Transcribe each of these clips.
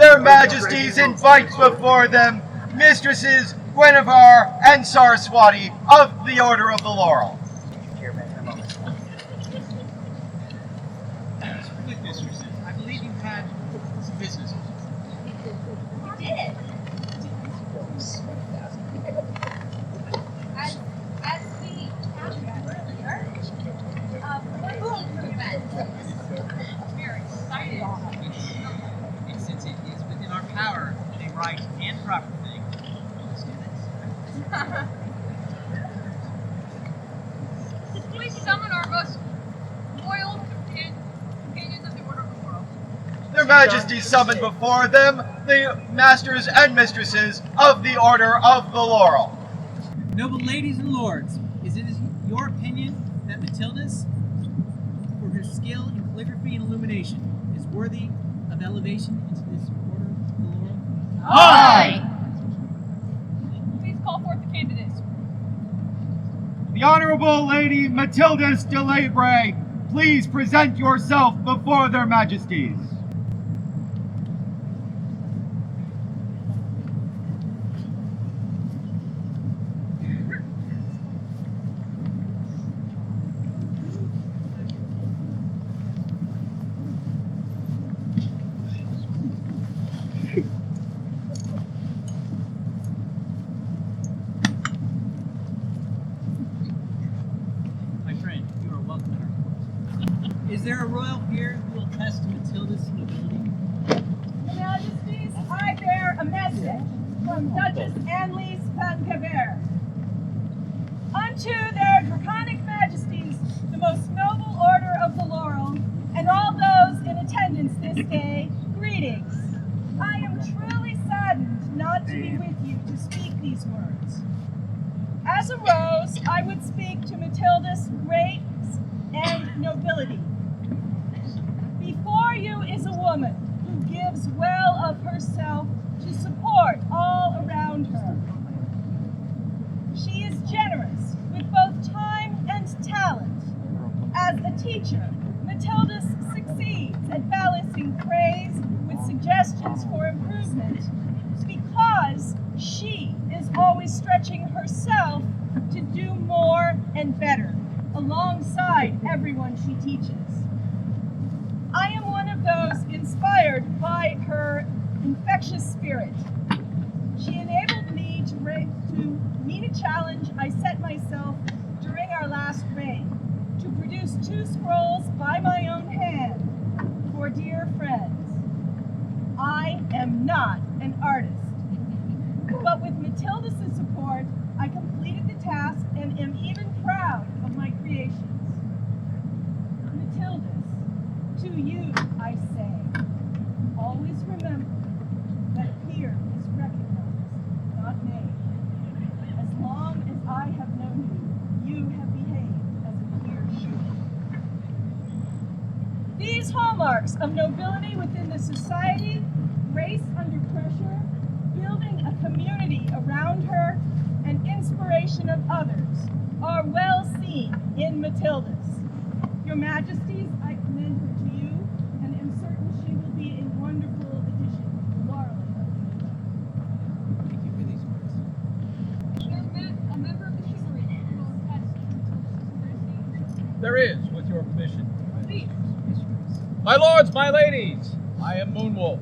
Their Majesties invite before them Mistresses Guinevere and Saraswati of the Order of the Laurel. Good mistresses, I believe you had some business. We did. As we talked earlier, food improvements. Very excited. And since it is within our power to do the right and proper thing, let's do this. Please summon our most loyal companions of the Order of the World. Their Majesties summon before them the Masters and Mistresses of the Order of the Laurel. Noble ladies and lords, is it your opinion that Matildis, for her skill in calligraphy and illumination, is worthy of elevation into this Order of the Laurel? Aye! Please call forth the candidates. The Honorable Lady Matildis la Libraire, please present yourself before their Majesties. My friend, you are welcome at our court. Is there a royal peer who will attest to Matildis' nobility? Your Majesties, I bear a message from Duchess Anneliese van Caer. Unto their draconic majesties, the most noble order of the Laurel, and all those in attendance this day, greetings. I am truly saddened not to be with you to speak these words. As a rose, I would speak to Matildis' grace and nobility. Before you is a woman who gives well of herself to support all around her. She is generous with both time and talent. As a teacher, Matildis succeeds at balancing praise with suggestions for improvement because she is always stretching herself to do more and better alongside everyone she teaches. I am one of those inspired by her infectious spirit. She enabled me to meet a challenge I set myself during our last reign, to produce 2 scrolls by my own hand for dear friends. I am not an artist, but with Matildis' support, I completed the task and am even proud of my creations. Matildis, to you I say, always remember that a peer is recognized, not made. As long as I have known you, you have behaved as a peer should. These hallmarks of nobility within the society, grace under pressure, building a community around her, and inspiration of others, are well seen in Matildis. Your Majesties, I commend her to you, and am certain she will be a wonderful addition to the Laurel. Thank you for these words. A member of the chivalry will attest to Matildis' There is, with your permission. Please. My lords, my ladies, I am Moonwolf,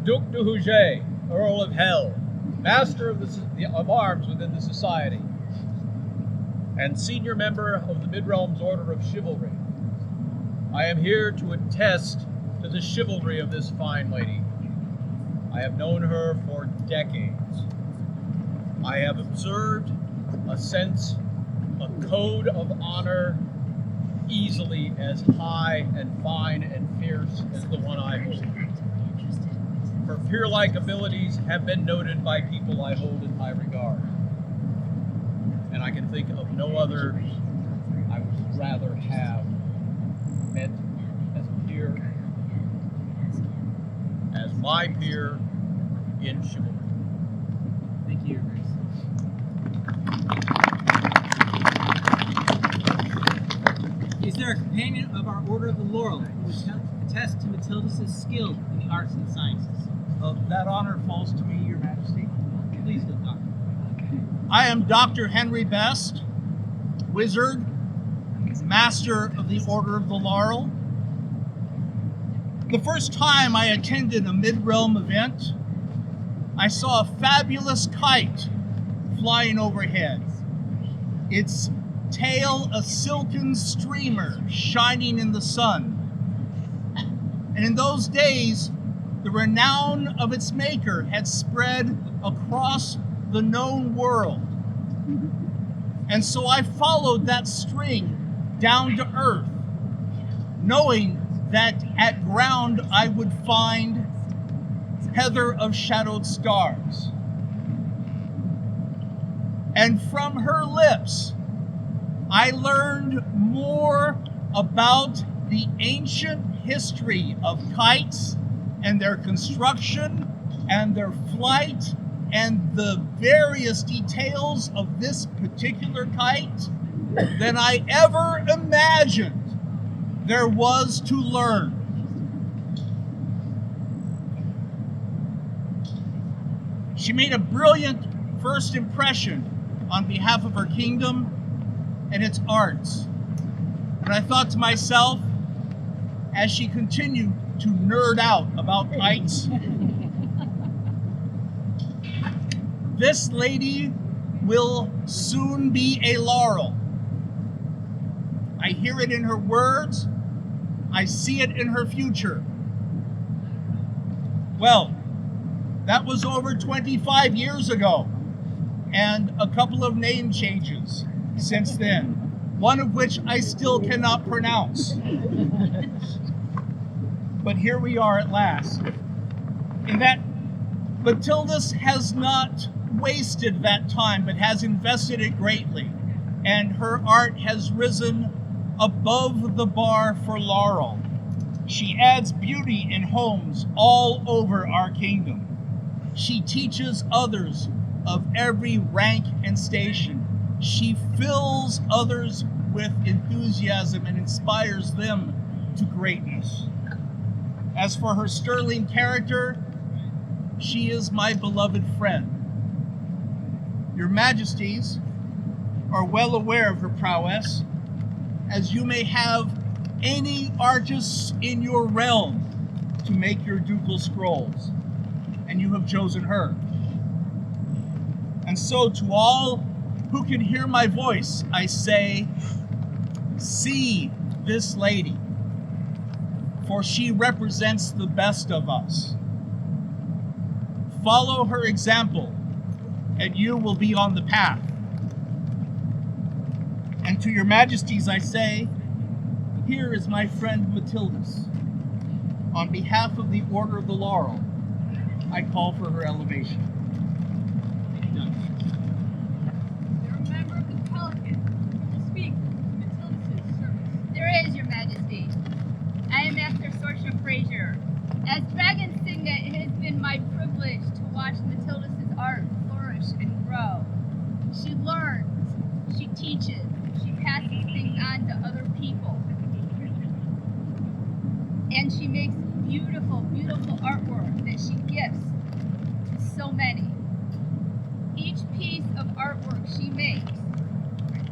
Duc de Houget, Earl of Hell, Master of Arms within the Society, and senior member of the Mid-Realms Order of Chivalry. I am here to attest to the chivalry of this fine lady. I have known her for decades. I have observed a sense, a code of honor easily as high and fine and fierce as the one I hold. Her peer-like abilities have been noted by people I hold in high regard. And I can think of no other I would rather have met as a peer, as my peer in chivalry. Thank you, Your Grace. Is there a companion of our Order of the Laurel who would attest to Matildis' skill in the arts and sciences? That honor falls to me, Your Majesty. Please do, Doctor. I am Dr. Henry Best, wizard, master of the Order of the Laurel. The first time I attended a mid-realm event, I saw a fabulous kite flying overhead. Its tail a silken streamer shining in the sun. And in those days, the renown of its maker had spread across the known world. And so I followed that string down to earth, knowing that at ground I would find heather of shadowed stars. And from her lips, I learned more about the ancient history of kites and their construction and their flight and the various details of this particular kite than I ever imagined there was to learn. She made a brilliant first impression on behalf of her kingdom and its arts. And I thought to myself, as she continued to nerd out about kites, this lady will soon be a laurel. I hear it in her words. I see it in her future. Well, that was over 25 years ago, and a couple of name changes since then, one of which I still cannot pronounce. But here we are at last. In that Matildis has not wasted that time, but has invested it greatly, and her art has risen above the bar for laurel. She adds beauty in homes all over our kingdom. She teaches others of every rank and station. She fills others with enthusiasm and inspires them to greatness. As for her sterling character, she is my beloved friend. Your Majesties are well aware of her prowess, as you may have any artists in your realm to make your ducal scrolls, and you have chosen her. And so to all who can hear my voice, I say, see this lady, for she represents the best of us. Follow her example, and you will be on the path. And to your Majesties I say, here is my friend Matildis. On behalf of the Order of the Laurel, I call for her elevation. You're a member of the Pelican who will speak to Matildis' service. There is, Your Majesty. I am Master Sorcia Frazier. As Dragon Signet, it has been my privilege to watch Matildis' art flourish and grow. She learns, she teaches, she passes things on to other people. And she makes beautiful, beautiful artwork that she gifts to so many. Each piece of artwork she makes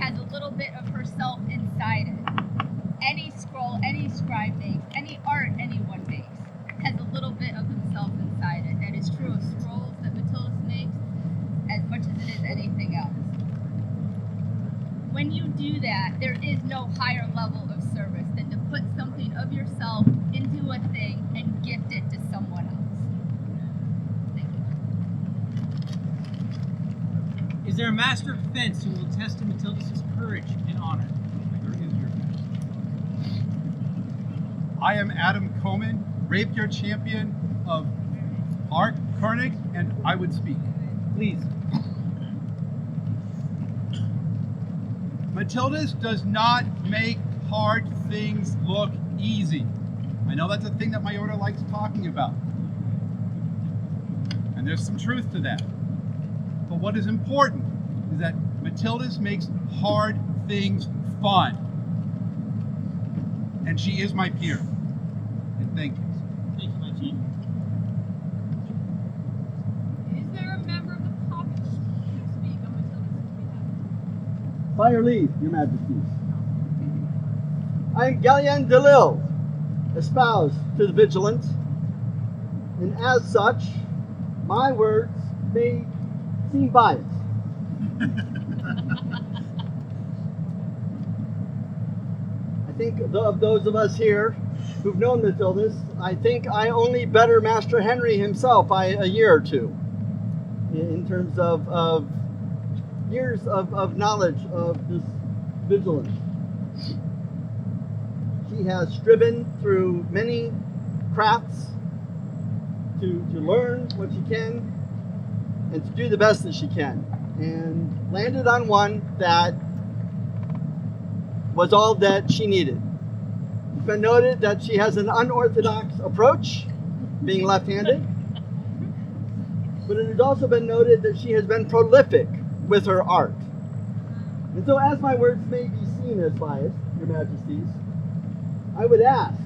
has a little bit of herself inside it. Any scroll, any scribe makes, any art anyone makes, has a little bit of himself inside it. That is true of scrolls that Matildis makes as much as it is anything else. When you do that, there is no higher level of service than to put something of yourself into a thing and gift it to someone else. Thank you. Is there a master of defense who will attest to Matildis' courage and honor? There is, Your Majesty. I am Adam Coman, rapier champion of Art Koenig, and I would speak. Please. Matildis does not make hard things look easy. I know that's a thing that my order likes talking about. And there's some truth to that. But what is important is that Matildis makes hard things fun. And she is my peer. And thank you. Thank you, my chief. By your leave, your majesties. I am Gallian de Lille, espoused to the vigilant, and as such, my words may seem biased. I think of those of us here who've known Matildis, I think I only better Master Henry himself by a year or two in terms of years of knowledge of this vigilance. She has striven through many crafts to learn what she can and to do the best that she can, and landed on one that was all that she needed. It's been noted that she has an unorthodox approach, being left-handed, but it has also been noted that she has been prolific with her art. And so, as my words may be seen as biased, your majesties, I would ask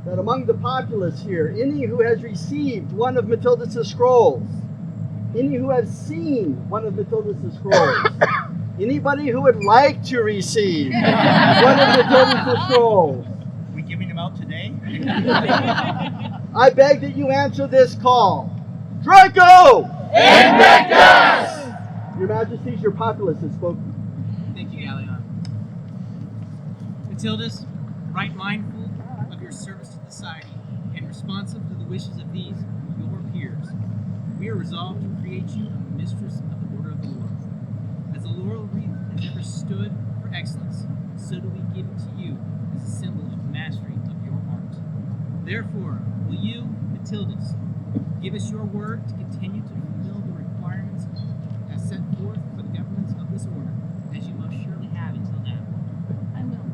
that among the populace here, any who has received one of Matildis' scrolls, any who have seen one of Matildis' scrolls, anybody who would like to receive one of Matildis' scrolls, Are we giving them out today? I beg that you answer this call. Draco! Invictus! Your majesties, your populace has spoken. Thank you, Gallion. Matildis, right mindful of your service to society and responsive to the wishes of these, your peers, we are resolved to create you a mistress of the Order of the Laurel. As the laurel wreath has ever stood for excellence, so do we give it to you as a symbol of mastery of your art. Therefore, will you, Matildis, give us your word to continue to fulfill the requirements as set forth for the governance of this order, as you most surely have until now? I will.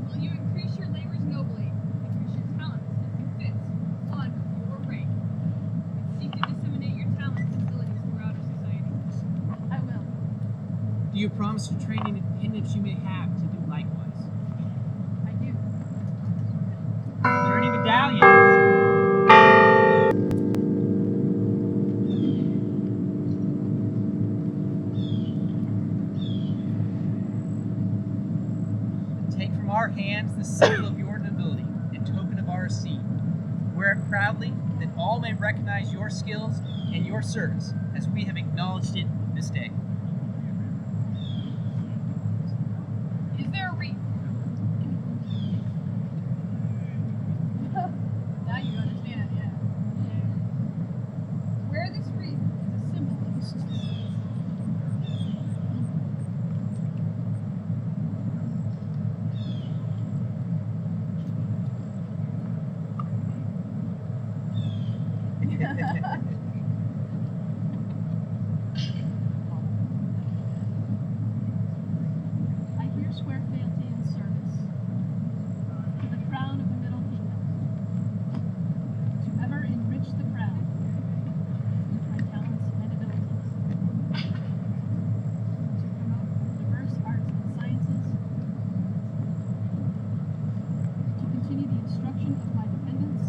Will you increase your labors nobly, increase your talents as befits one of your rank, and seek to disseminate your talents and abilities throughout our society? I will. Do you promise to train any dependents you may have to do likewise? I do. Are there any medallions? Take from our hands the symbol of your nobility and token of our esteem. Wear it proudly, that all may recognize your skills and your service, as we have acknowledged it this day. Is there a wreath? Now you understand, yeah. Where this wreath is a symbol of strength. I here swear fealty and service to the crown of the Middle Kingdom, to ever enrich the crown with my talents and abilities, to promote diverse arts and sciences, to continue the instruction of my dependents,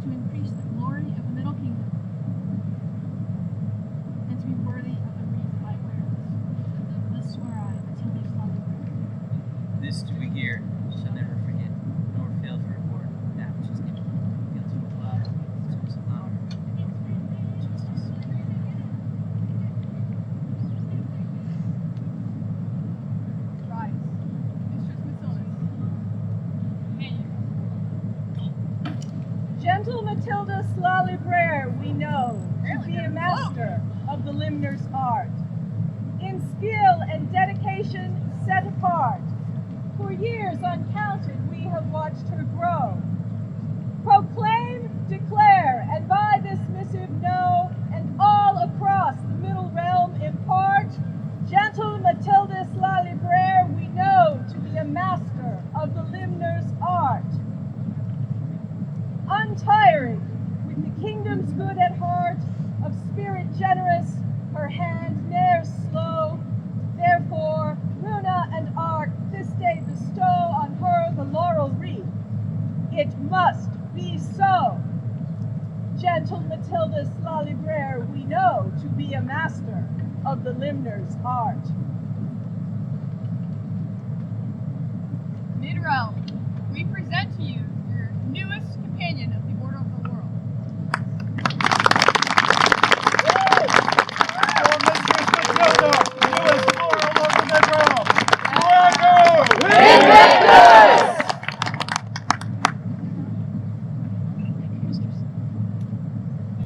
to increase the glory of the Middle Kingdom, and to be worthy of the wreath I wear. Thus swear I, Matildis la Libraire. This do we hear, shall never forget, nor fail to reward that which is given. Guilty with love, service of honor, justice. Rise, Mistress Matildis. Gentle Matildis la Libraire, we know to be a master of the limner's art. In skill and dedication set apart, for years uncounted we have watched her grow. Proclaim, declare, and by this missive know, and all across the middle realm impart, gentle Matildis la Libraire, we know to be a master of the limner's art. Untiring, with the kingdom's good at heart, of spirit generous, her hand ne'er slow. Therefore, Runa and Arc this day bestow on her the laurel wreath. It must be so. Gentle Matildis la Libraire, we know to be a master of the limner's art. Mid-realm, we present to you your newest companion of